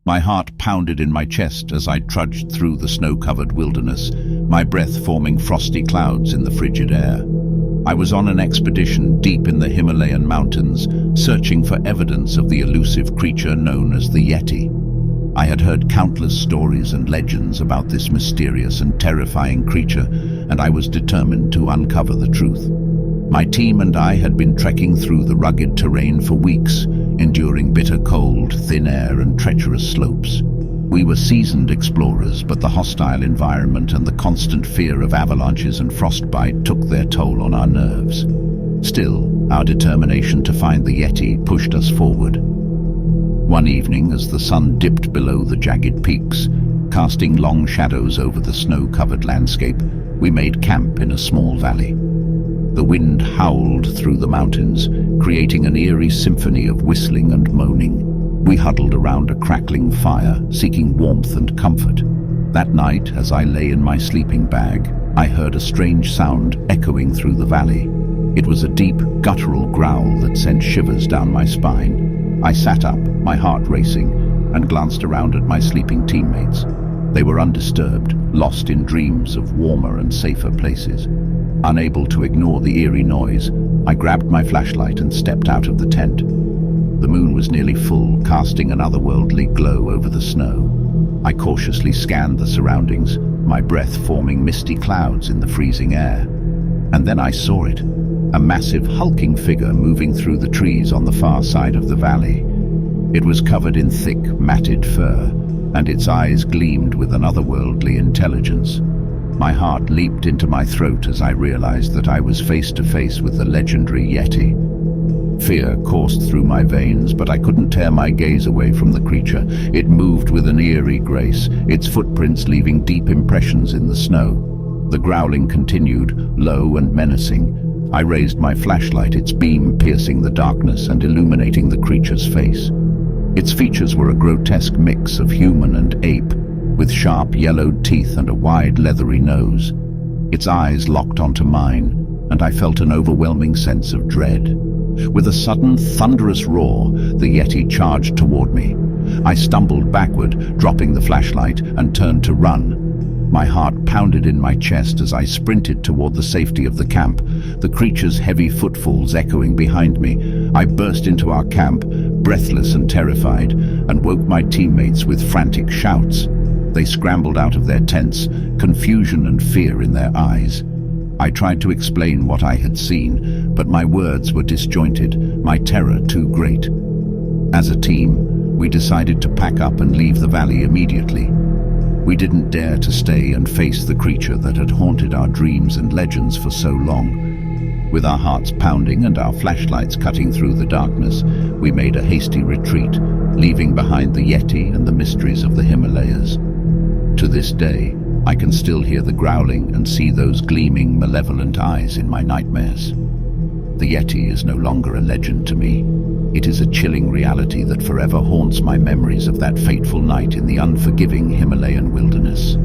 My heart pounded in my chest as I trudged through the snow-covered wilderness, my breath forming frosty clouds in the frigid air. I was on an expedition deep in the Himalayan mountains, searching for evidence of the elusive creature known as the Yeti. I had heard countless stories and legends about this mysterious and terrifying creature, and I was determined to uncover the truth. My team and I had been trekking through the rugged terrain for weeks, enduring bitter cold, thin air, and treacherous slopes. We were seasoned explorers, but the hostile environment and the constant fear of avalanches and frostbite took their toll on our nerves. Still, our determination to find the Yeti pushed us forward. One evening, as the sun dipped below the jagged peaks, casting long shadows over the snow-covered landscape, we made camp in a small valley. The wind howled through the mountains, creating an eerie symphony of whistling and moaning. We huddled around a crackling fire, seeking warmth and comfort. That night, as I lay in my sleeping bag, I heard a strange sound echoing through the valley. It was a deep, guttural growl that sent shivers down my spine. I sat up, my heart racing, and glanced around at my sleeping teammates. They were undisturbed, lost in dreams of warmer and safer places. Unable to ignore the eerie noise, I grabbed my flashlight and stepped out of the tent. The moon was nearly full, casting an otherworldly glow over the snow. I cautiously scanned the surroundings, my breath forming misty clouds in the freezing air. And then I saw it, a massive hulking figure moving through the trees on the far side of the valley. It was covered in thick, matted fur, and its eyes gleamed with an otherworldly intelligence. My heart leaped into my throat as I realized that I was face to face with the legendary Yeti. Fear coursed through my veins, but I couldn't tear my gaze away from the creature. It moved with an eerie grace, its footprints leaving deep impressions in the snow. The growling continued, low and menacing. I raised my flashlight, its beam piercing the darkness and illuminating the creature's face. Its features were a grotesque mix of human and ape, with sharp yellowed teeth and a wide leathery nose. Its eyes locked onto mine, and I felt an overwhelming sense of dread. With a sudden, thunderous roar, the Yeti charged toward me. I stumbled backward, dropping the flashlight, and turned to run. My heart pounded in my chest as I sprinted toward the safety of the camp, the creature's heavy footfalls echoing behind me. I burst into our camp, breathless and terrified, and woke my teammates with frantic shouts. They scrambled out of their tents, confusion and fear in their eyes. I tried to explain what I had seen, but my words were disjointed, my terror too great. As a team, we decided to pack up and leave the valley immediately. We didn't dare to stay and face the creature that had haunted our dreams and legends for so long. With our hearts pounding and our flashlights cutting through the darkness, we made a hasty retreat, leaving behind the Yeti and the mysteries of the Himalayas. To this day, I can still hear the growling and see those gleaming, malevolent eyes in my nightmares. The Yeti is no longer a legend to me. It is a chilling reality that forever haunts my memories of that fateful night in the unforgiving Himalayan wilderness.